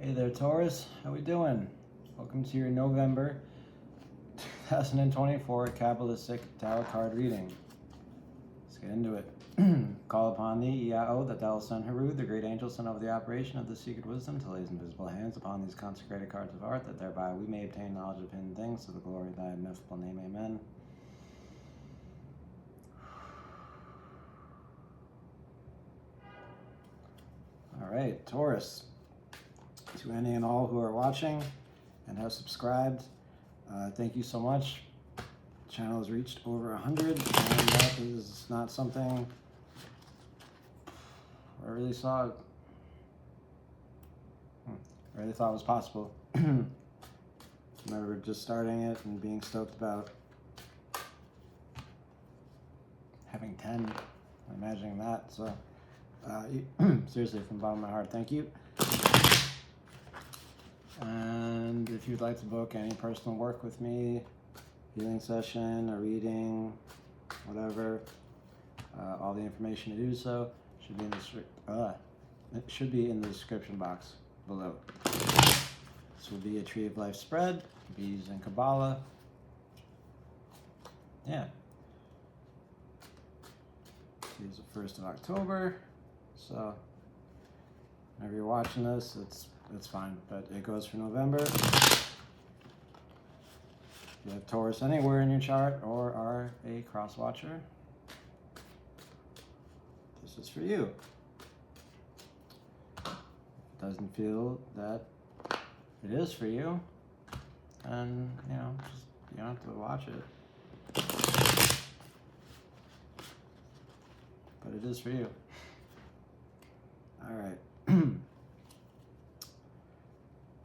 Hey there, Taurus. How we doing? Welcome to your November 2024 Kabbalistic Tarot card reading. Let's get into it. Call upon thee, Iao, that thou wilt send Haru, the great angel, sent over the operation of the secret wisdom, to lay his invisible hands upon these consecrated cards of art, that thereby we may obtain knowledge of hidden things, to the glory of thy ineffable name. Amen. All right, Taurus. To any and all who are watching and have subscribed, thank you so much. The channel has reached over 100, and that is not something I really thought was possible. Remember just starting it and being stoked about having 10, imagining that. So seriously, from the bottom of my heart, thank you. And if you'd like to book any personal work with me, healing session, a reading, whatever, all the information to do so should be in the description box below. This will be a Tree of Life spread, bees and Kabbalah. Yeah. Today's the 1st of October, so whenever you're watching this, it's fine, but it goes for November. If you have Taurus anywhere in your chart or are a cross watcher, this is for you. If it doesn't feel that it is for you, then you don't have to watch it. But it is for you. All right.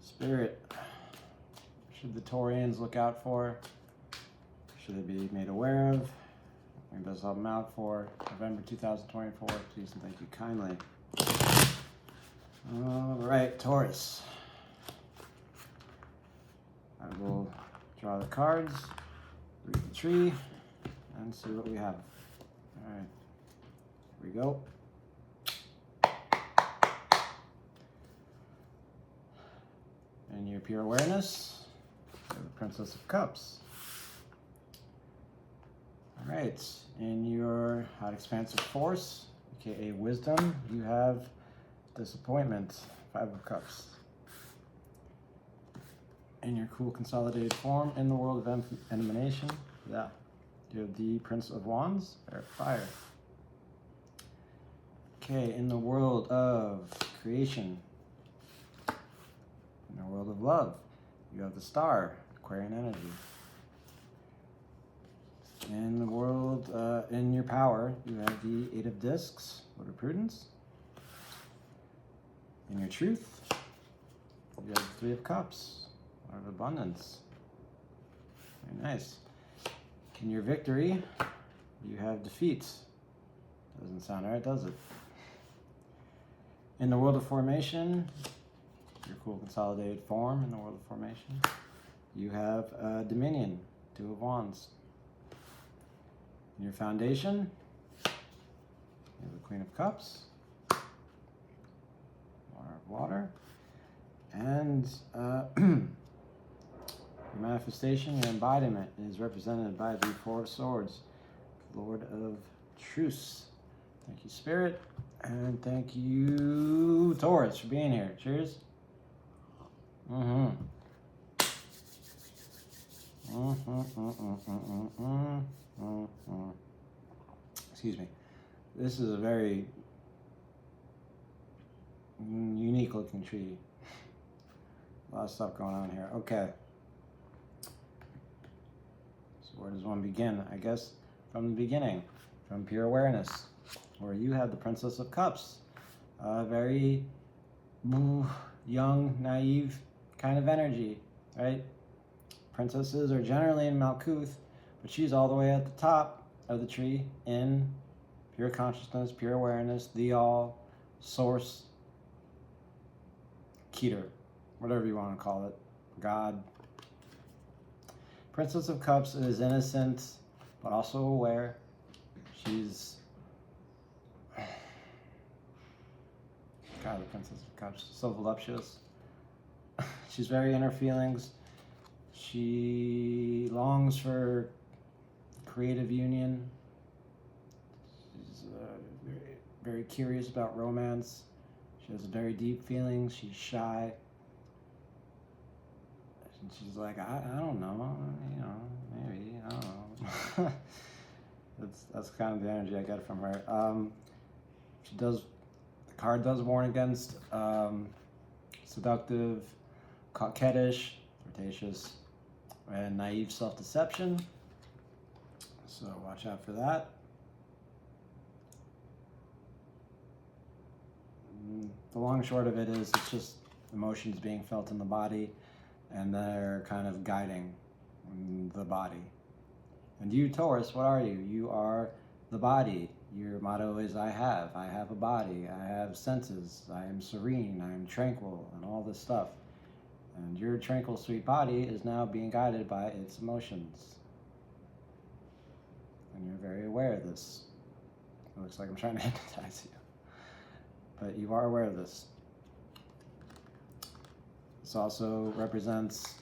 Spirit, should the Taurians look out for? Should they be made aware of? Bring those help them out for November 2024. Please and thank you kindly. All right, Taurus. I will draw the cards, read the tree, and see what we have. All right, here we go. In your pure awareness, you have the Princess of Cups. All right, in your hot expansive force, aka wisdom, you have disappointment, 5 of Cups. In your cool consolidated form, in the world of emanation, you have the Prince of Wands, fire. Okay, in the world of creation, in the world of love, you have the Star, Aquarian energy. In the world, in your power, you have the 8 of Discs, Lord of Prudence. In your truth, you have the 3 of Cups, Lord of Abundance. Very nice. In your victory, you have defeat. Doesn't sound right, does it? In the world of formation, your cool consolidated form in the world of formation, you have Dominion, 2 of Wands. In your foundation, you have the Queen of Cups, Water of Water, and your manifestation, your embodiment is represented by the 4 of Swords, Lord of Truce. Thank you, Spirit, and thank you, Taurus, for being here. Cheers. Excuse me. This is a very unique looking tree. A lot of stuff going on here. Okay. So where does one begin? I guess from the beginning, from pure awareness, where you have the Princess of Cups. Very young, naive kind of energy, right? Princesses are generally in Malkuth, but she's all the way at the top of the tree in pure consciousness, pure awareness, the all, source, Keter, whatever you want to call it, God. Princess of Cups is innocent, but also aware. She's God, the Princess of Cups, so voluptuous. She's very in her feelings. She longs for creative union. She's very, very curious about romance. She has very deep feelings. She's shy. And she's like, I don't know, maybe, I don't know. that's kind of the energy I get from her. The card does warn against seductive, coquettish, flirtatious, and naive self-deception. So watch out for that. The long and short of it is it's just emotions being felt in the body, and they're kind of guiding the body. And you, Taurus, what are you? You are the body. Your motto is I have a body, I have senses, I am serene, I am tranquil, and all this stuff. And your tranquil, sweet body is now being guided by its emotions. And you're very aware of this. It looks like I'm trying to hypnotize you. But you are aware of this. This also represents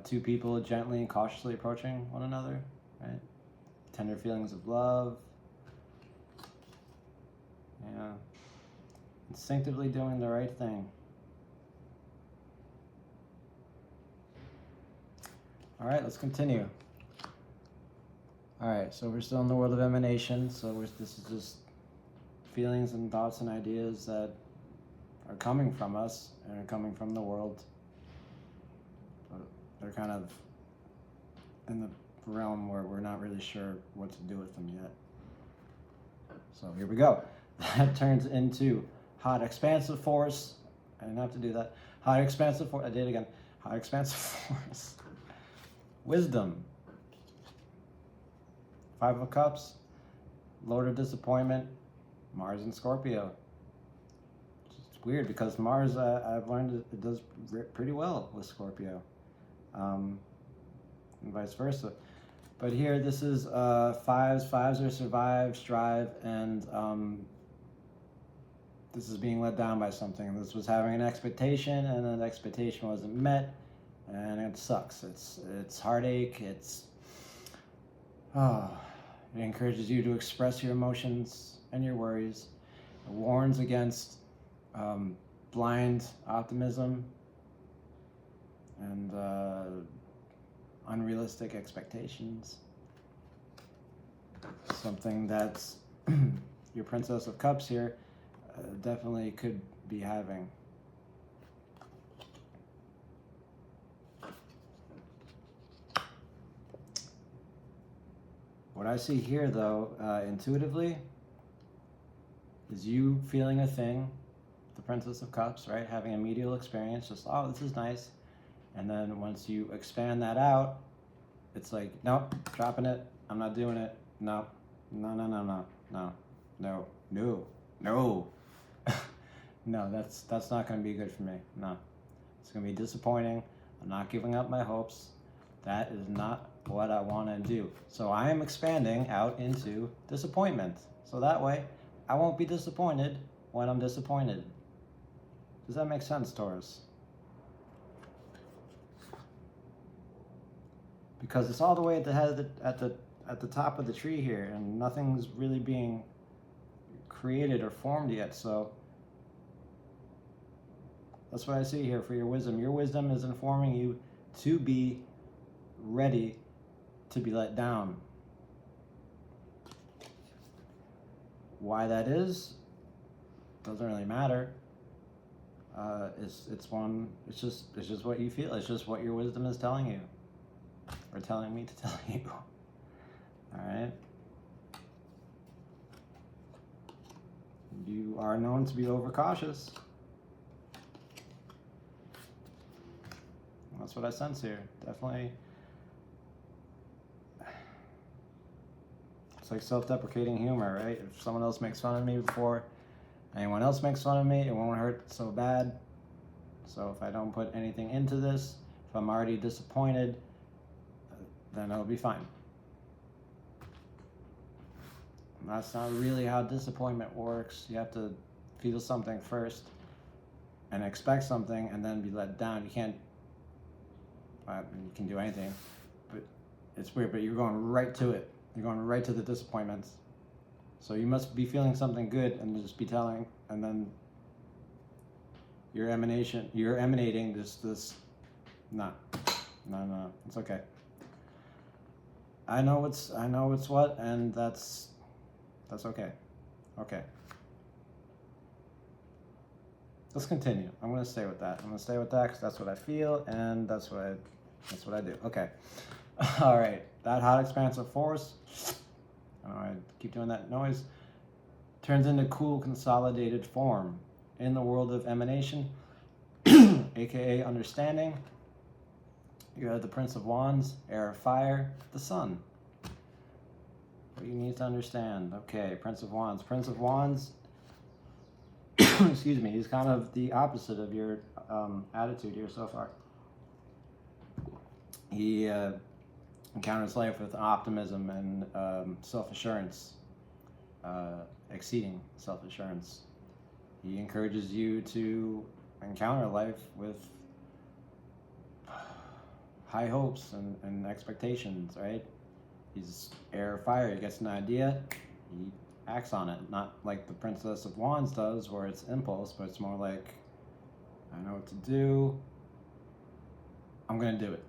two people gently and cautiously approaching one another, right? Tender feelings of love. Yeah. Instinctively doing the right thing. All right, let's continue. All right, so we're still in the world of emanation. So this is just feelings and thoughts and ideas that are coming from us and are coming from the world. But they're kind of in the realm where we're not really sure what to do with them yet. So here we go. That turns into hot expansive force. I didn't have to do that. Hot expansive force. I did it again. Hot expansive force. Wisdom. 5 of Cups. Lord of Disappointment. Mars and Scorpio. It's weird because Mars, I've learned it does pretty well with Scorpio. And vice versa. But here, this is 5s. 5s are survive, strive, and this is being let down by something. This was having an expectation, and that expectation wasn't met, and it sucks. It's heartache. It encourages you to express your emotions and your worries. It warns against blind optimism and unrealistic expectations. Something that's your Princess of Cups here definitely could be having. What I see here, though, intuitively, is you feeling a thing, the Princess of Cups, right? Having a medial experience, just, oh, this is nice. And then once you expand that out, it's like, nope, dropping it. I'm not doing it. No, no, no, no, no, no, no, no, no. No, that's not going to be good for me. No, it's going to be disappointing. I'm not giving up my hopes. That is not what I want to do. So I am expanding out into disappointment. So that way, I won't be disappointed when I'm disappointed. Does that make sense, Taurus? Because it's all the way at the head of at the top of the tree here, and nothing's really being created or formed yet. So that's what I see here for your wisdom. Your wisdom is informing you to be ready to be let down. Why that is doesn't really matter. It's just what you feel. It's just what your wisdom is telling you, or telling me to tell you. All right. You are known to be overcautious. That's what I sense here. Definitely. It's like self-deprecating humor, right? If someone else makes fun of me before anyone else makes fun of me, it won't hurt so bad. So if I don't put anything into this, if I'm already disappointed, then it'll be fine. And that's not really how disappointment works. You have to feel something first and expect something and then be let down. You can't, you can do anything, but it's weird, but you're going right to it. You're going right to the disappointments. So you must be feeling something good and just be telling, and then you're emanating this, no, it's okay. I know it's what, and that's okay. Okay. Let's continue. I'm going to stay with that. I'm going to stay with that because that's what I feel, and that's what I do. Okay. All right. That hot expansive force, I know I keep doing that noise, turns into cool consolidated form in the world of emanation, aka understanding. You have the Prince of Wands, Air of Fire, the Sun. What you need to understand. Okay, Prince of Wands. Prince of Wands, excuse me, he's kind of the opposite of your attitude here so far. He encounters life with optimism and self-assurance, exceeding self-assurance. He encourages you to encounter life with high hopes and expectations, right? He's air or fire. He gets an idea, he acts on it. Not like the Princess of Wands does, where it's impulse, but it's more like, I know what to do, I'm gonna do it,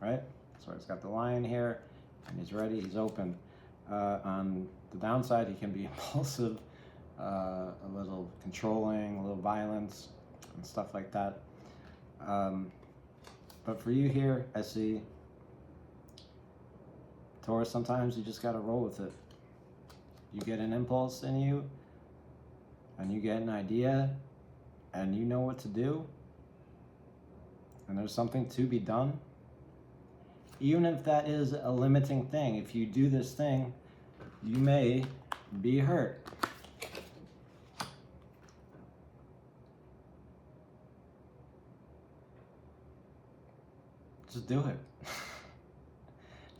right? So he's got the lion here, and he's ready, he's open. On the downside, he can be impulsive, a little controlling, a little violent, and stuff like that. But for you here, I see, Taurus, sometimes you just gotta roll with it. You get an impulse in you, and you get an idea, and you know what to do, and there's something to be done. Even if that is a limiting thing, if you do this thing, you may be hurt. Just do it.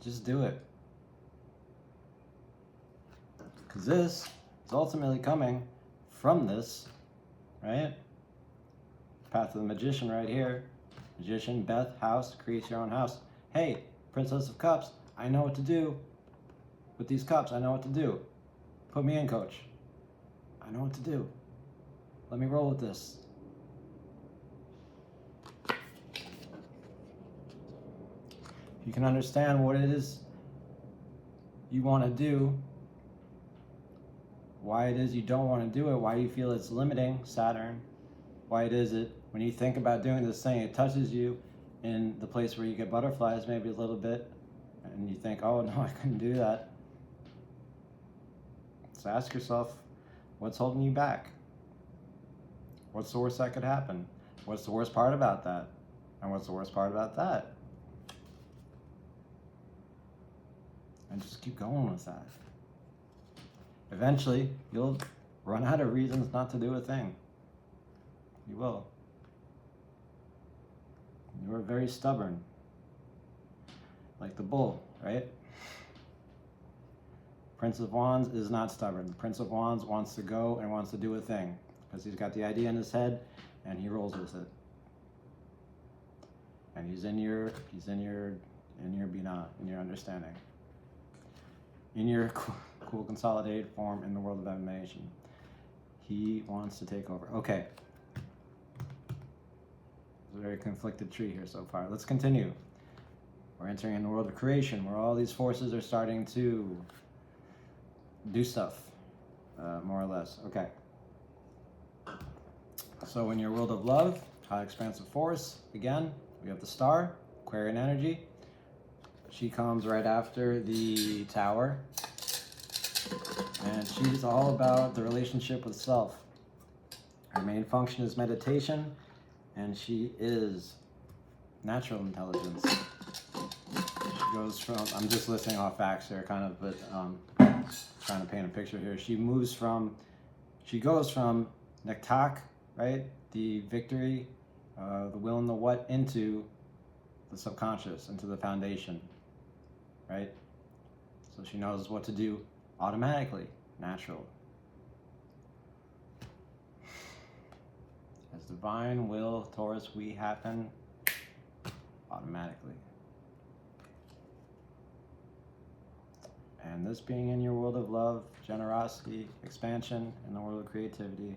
Just do it. Because this is ultimately coming from this, right? Path of the Magician right here. Magician, Beth, house, creates your own house. Hey, Princess of Cups, I know what to do. With these cups, I know what to do. Put me in, coach. I know what to do. Let me roll with this. You can understand what it is you want to do, why it is you don't want to do it, why you feel it's limiting, Saturn, why it is it, when you think about doing this thing, it touches you in the place where you get butterflies maybe a little bit, and you think, oh no, I couldn't do that. So ask yourself, what's holding you back? What's the worst that could happen? What's the worst part about that? And what's the worst part about that? And just keep going with that. Eventually, you'll run out of reasons not to do a thing. You will. You are very stubborn. Like the bull, right? Prince of Wands is not stubborn. Prince of Wands wants to go and wants to do a thing because he's got the idea in his head and he rolls with it. And he's in your bina, in your understanding. In your cool consolidated form in the world of emanation. He wants to take over. Okay. It's a very conflicted tree here so far. Let's continue. We're entering in the world of creation where all these forces are starting to do stuff, more or less. Okay. So in your world of love, high expansive force, again, we have the star, Aquarian energy. She comes right after the Tower, and she's all about the relationship with self. Her main function is meditation, and she is natural intelligence. She goes from, I'm just listing off facts here kind of, but trying to paint a picture here. She goes from Nektak, right, the victory, the will and the what, into the subconscious, into the foundation, right? So she knows what to do automatically, natural. divine will, Taurus, we happen automatically. And this being in your world of love, generosity, expansion, in the world of creativity,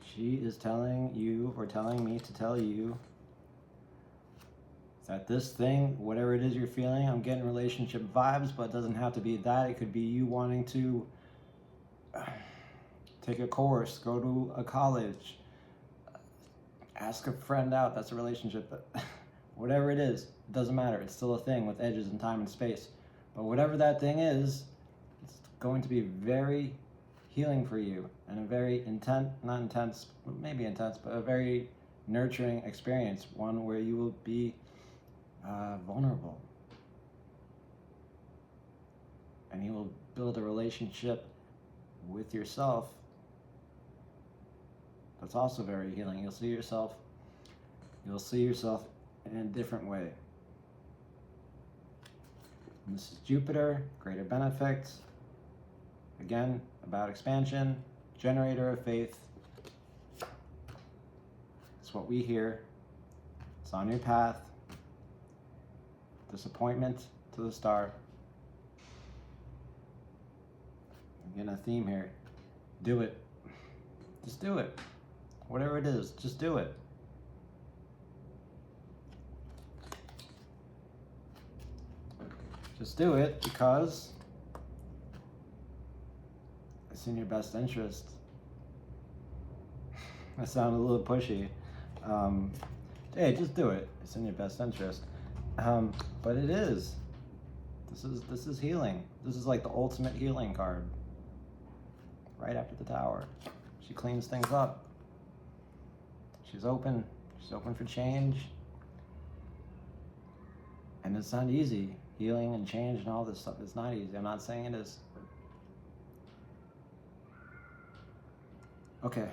she is telling you, or telling me to tell you, that this thing, whatever it is you're feeling, I'm getting relationship vibes, but it doesn't have to be that. It could be you wanting to take a course, go to a college, ask a friend out. That's a relationship. But whatever it is, it doesn't matter. It's still a thing with edges in time and space. But whatever that thing is, it's going to be very healing for you, and a very not intense, maybe intense, but a very nurturing experience. One where you will be vulnerable, and you will build a relationship with yourself that's also very healing. You'll see yourself in a different way. And this is Jupiter, greater benefits, again about expansion, generator of faith. It's what we hear. It's on your path. Disappointment to the star. Again, a theme here. Do it. Just do it. Whatever it is, just do it. Just do it because it's in your best interest. I sound a little pushy. Hey, just do it. It's in your best interest. But it is. This is healing. This is like the ultimate healing card. Right after the Tower. She cleans things up. She's open. She's open for change. And it's not easy. Healing and change and all this stuff. It's not easy. I'm not saying it is. Okay.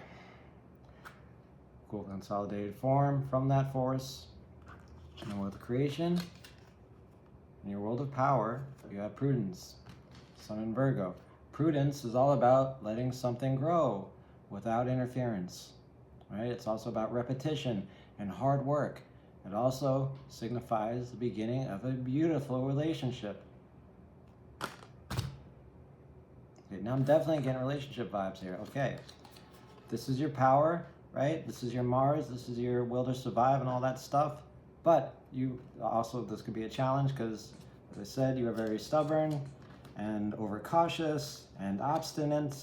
Cool consolidated form from that force. In the world of creation, in your world of power, you have prudence. Sun in Virgo. Prudence is all about letting something grow without interference. Right? It's also about repetition and hard work. It also signifies the beginning of a beautiful relationship. Okay, now I'm definitely getting relationship vibes here. Okay, this is your power, right? This is your Mars. This is your will to survive and all that stuff. But you also, this could be a challenge because, as I said, you are very stubborn and overcautious and obstinate.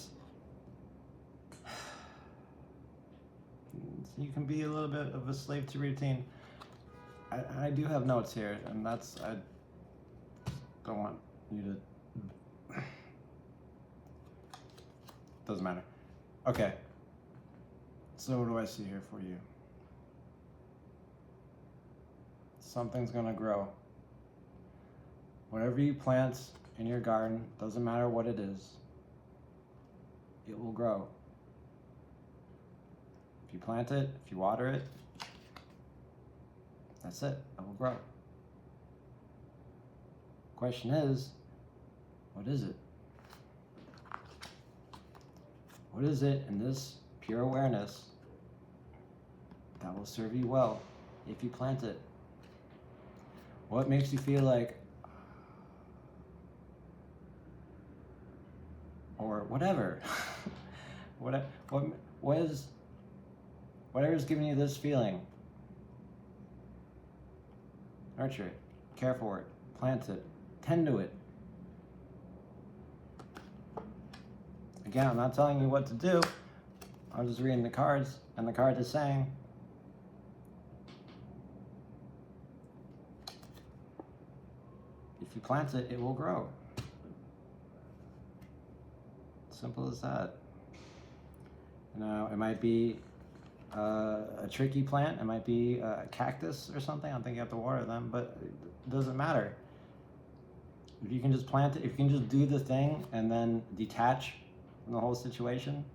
You can be a little bit of a slave to routine. I do have notes here, and I don't want you to, doesn't matter. Okay, so what do I see here for you? Something's gonna grow. Whatever you plant in your garden, doesn't matter what it is, it will grow. If you plant it, if you water it, that's it, it will grow. Question is, what is it? What is it in this pure awareness that will serve you well if you plant it? What makes you feel like, or whatever, whatever's giving you this feeling? Nurture it, care for it, plant it, tend to it. Again, I'm not telling you what to do. I'm just reading the cards, and the card is saying, if you plant it, it will grow. Simple as that. You know, it might be a tricky plant. It might be a cactus or something. I don't think you have to water them, but it doesn't matter. If you can just plant it, if you can just do the thing and then detach from the whole situation,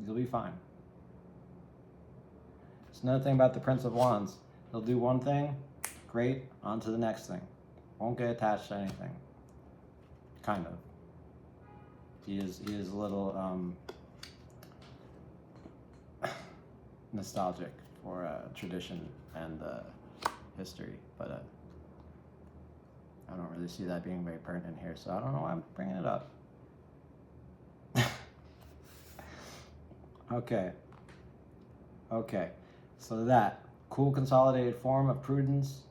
you'll be fine. It's another thing about the Prince of Wands. He'll do one thing, great, on to the next thing. Won't get attached to anything. Kind of. He is a little nostalgic for tradition and history, but I don't really see that being very pertinent here, so I don't know why I'm bringing it up. Okay, so that cool consolidated form of prudence,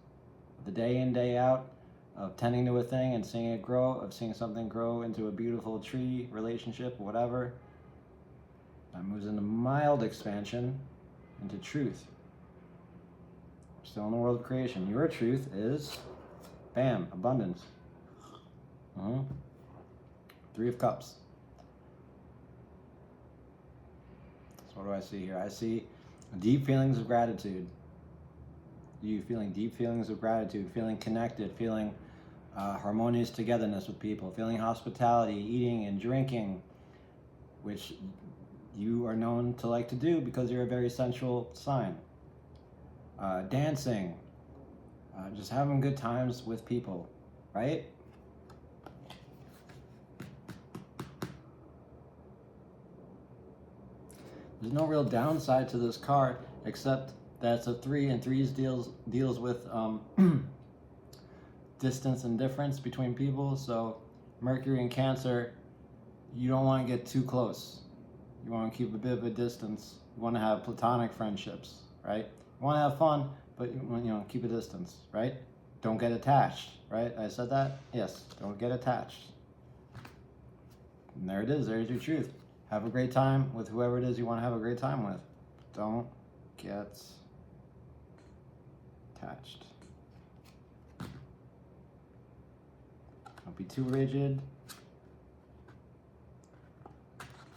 the day in, day out, of tending to a thing and seeing it grow, of seeing something grow into a beautiful tree, relationship, whatever. That moves into mild expansion, into truth. We're still in the world of creation. Your truth is, bam, abundance. Three of Cups. So what do I see here? I see deep feelings of gratitude. You feeling deep feelings of gratitude, feeling connected, feeling harmonious togetherness with people, feeling hospitality, eating and drinking, which you are known to like to do because you're a very sensual sign. Dancing, just having good times with people, right? There's no real downside to this card except that it's a 3, and 3s deals with distance and difference between people. So Mercury and Cancer, you don't want to get too close. You want to keep a bit of a distance. You want to have platonic friendships, right? You want to have fun, but keep a distance, right? Don't get attached, right? I said that? Yes, don't get attached. And there it is, there's your truth. Have a great time with whoever it is you want to have a great time with. Don't get attached. Don't be too rigid.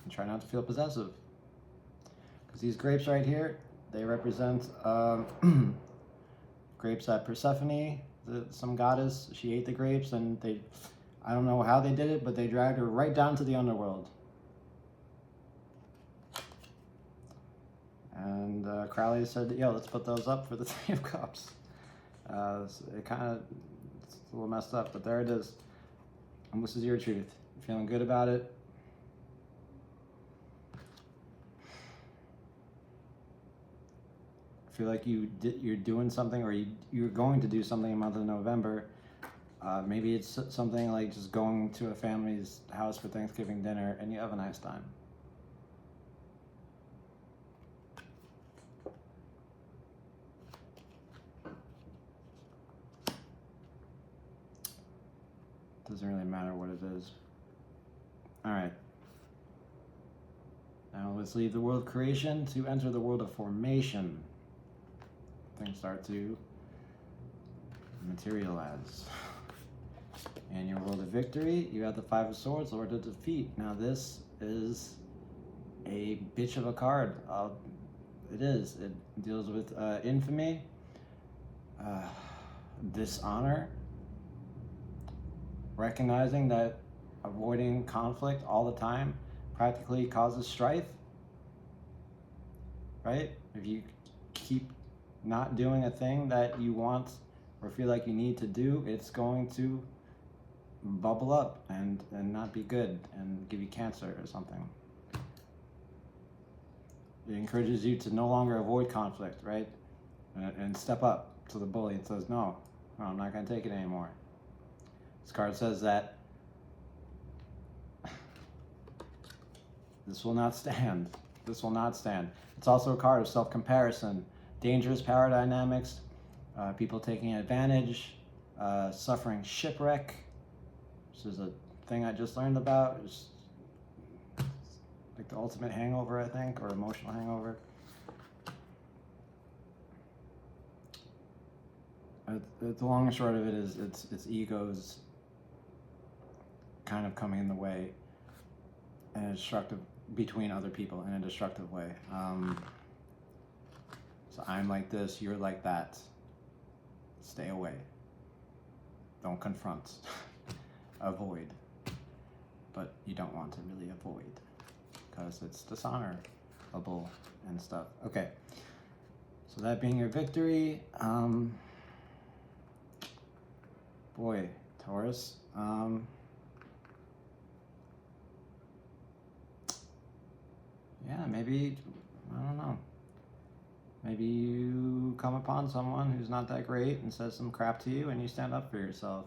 And try not to feel possessive. Because these grapes right here, they represent grapes that Persephone, some goddess, she ate the grapes, and I don't know how they did it, but they dragged her right down to the underworld. And Crowley said, yo, let's put those up for the Three of Cups. It's a little messed up, but there it is. And this is your truth. You feeling good about it? Feel like you're doing something, or you're going to do something in the month of November. Maybe it's something like just going to a family's house for Thanksgiving dinner and you have a nice time. Doesn't really matter what it is. All right. Now let's leave the world of creation to enter the world of formation. Things start to materialize. In your world of victory, you have the Five of Swords, Lord of Defeat. Now this is a bitch of a card. It is. It deals with infamy, dishonor, recognizing that avoiding conflict all the time practically causes strife, right? If you keep not doing a thing that you want or feel like you need to do, it's going to bubble up and not be good and give you cancer or something. It encourages you to no longer avoid conflict, right? And step up to the bully and says, no, I'm not going to take it anymore. This card says that this will not stand. This will not stand. It's also a card of self-comparison, dangerous power dynamics, people taking advantage, suffering shipwreck. This is a thing I just learned about. It's like the ultimate hangover, I think, or emotional hangover. The long and short of it is it's egos kind of coming in the way in a destructive, between other people in a destructive way. So I'm like this, you're like that. Stay away. Don't confront. Avoid. But you don't want to really avoid because it's dishonorable and stuff. Okay. So that being your victory, boy, Taurus, yeah, maybe, I don't know. maybe you come upon someone who's not that great and says some crap to you and you stand up for yourself.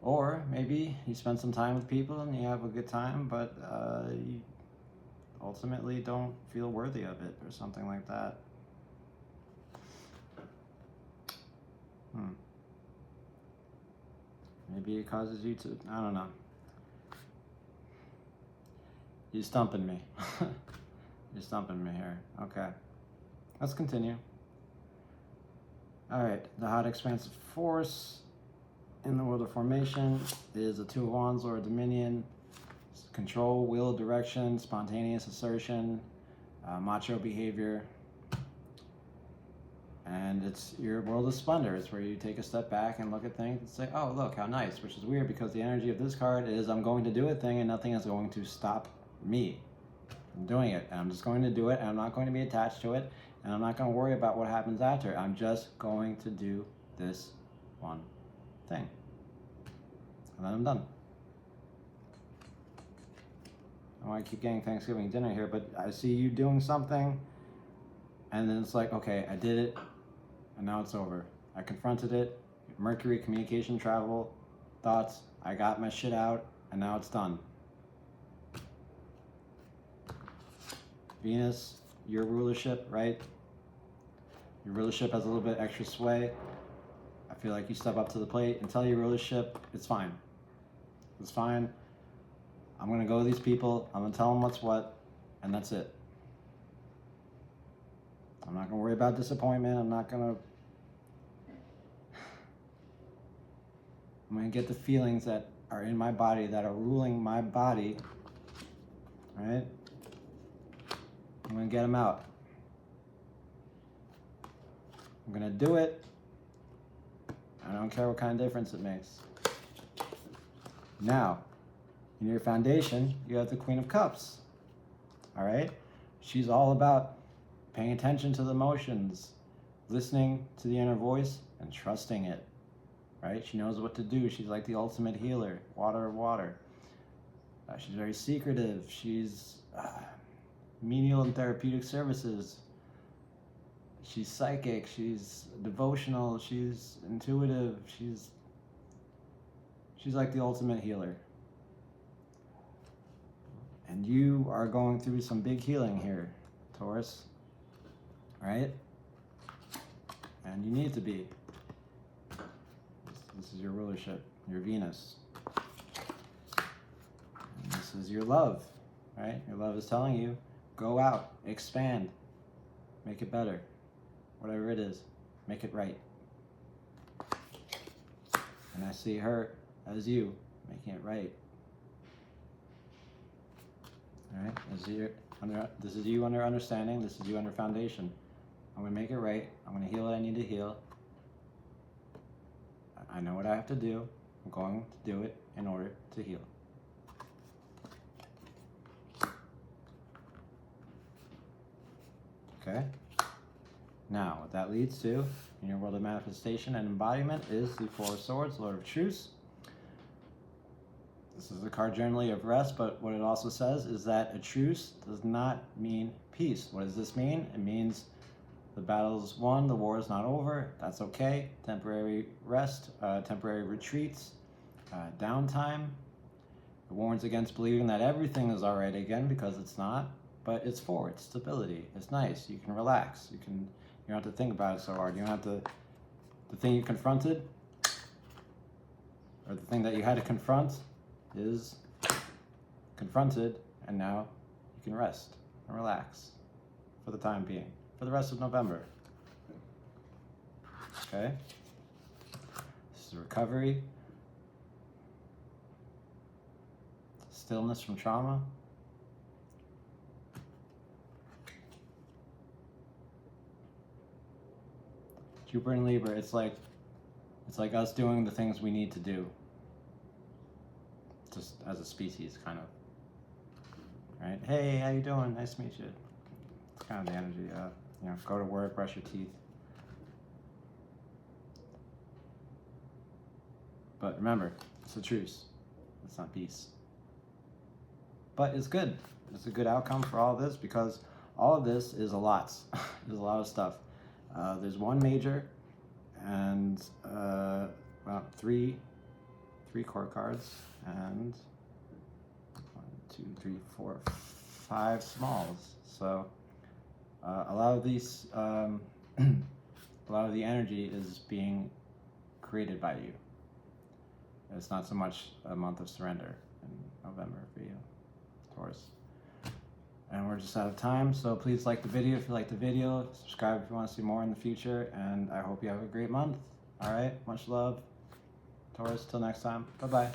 Or maybe you spend some time with people and you have a good time, but you ultimately don't feel worthy of it or something like that. Maybe it causes you to, I don't know. You're stumping me. You're stumping me here. Okay. Let's continue. Alright, the hot expansive force in the world of formation is a Two of Wands, Lord of Dominion. Control, will, direction, spontaneous assertion, macho behavior. And it's your world of splendor. It's where you take a step back and look at things and say, oh, look, how nice, which is weird because the energy of this card is I'm going to do a thing and nothing is going to stop me from doing it. And I'm just going to do it and I'm not going to be attached to it and I'm not going to worry about what happens after. I'm just going to do this one thing. And then I'm done. I want to keep getting Thanksgiving dinner here, but I see you doing something and then it's like, okay, I did it. And now it's over. I confronted it. Mercury, communication, travel, thoughts. I got my shit out, and now it's done. Venus, your rulership, right? Your rulership has a little bit extra sway. I feel like you step up to the plate and tell your rulership, it's fine. It's fine. I'm going to go to these people. I'm going to tell them what's what, and that's it. I'm not going to worry about disappointment. I'm going to get the feelings that are in my body, that are ruling my body, right? I'm going to get them out. I'm going to do it. I don't care what kind of difference it makes. Now, in your foundation, you have the Queen of Cups, all right? She's all about paying attention to the emotions, listening to the inner voice, and trusting it, right? She knows what to do. She's like the ultimate healer, water of water. She's very secretive. She's menial and therapeutic services. She's psychic. She's devotional. She's intuitive. She's like the ultimate healer. And you are going through some big healing here, Taurus. Right? And you need to be. This is your rulership, your Venus. And this is your love, right? Your love is telling you, go out, expand, make it better. Whatever it is, make it right. And I see her as you, making it right. All right? This is you under understanding. This is you under foundation. I'm going to make it right. I'm going to heal what I need to heal. I know what I have to do. I'm going to do it in order to heal. Okay? Now, what that leads to in your world of manifestation and embodiment is the Four of Swords, Lord of Truths. This is a card generally of rest, but what it also says is that a truce does not mean peace. What does this mean? It means the battle's won, the war is not over, that's okay. Temporary rest, temporary retreats, downtime. It warns against believing that everything is all right again, because it's not, but it's forward, it's stability, it's nice, you can relax, you don't have to think about it so hard, you don't have to, the thing you confronted, or the thing that you had to confront is confronted, and now you can rest and relax for the time being. For the rest of November. Okay? This is recovery. Stillness from trauma. Jupiter and Libra, it's like us doing the things we need to do. Just as a species, kind of. Right? Hey, how you doing? Nice to meet you. It's kind of the energy. Go to work, brush your teeth. But remember, it's a truce. It's not peace. But it's good. It's a good outcome for all of this because all of this is a lot. There's a lot of stuff. There's one major and about three court cards and 1, 2, 3, 4, 5 smalls. So a lot of these, a lot of the energy is being created by you. It's not so much a month of surrender in November for you, Taurus. And we're just out of time, so please like the video if you like the video, subscribe if you want to see more in the future, and I hope you have a great month. All right, much love, Taurus. Till next time, bye-bye.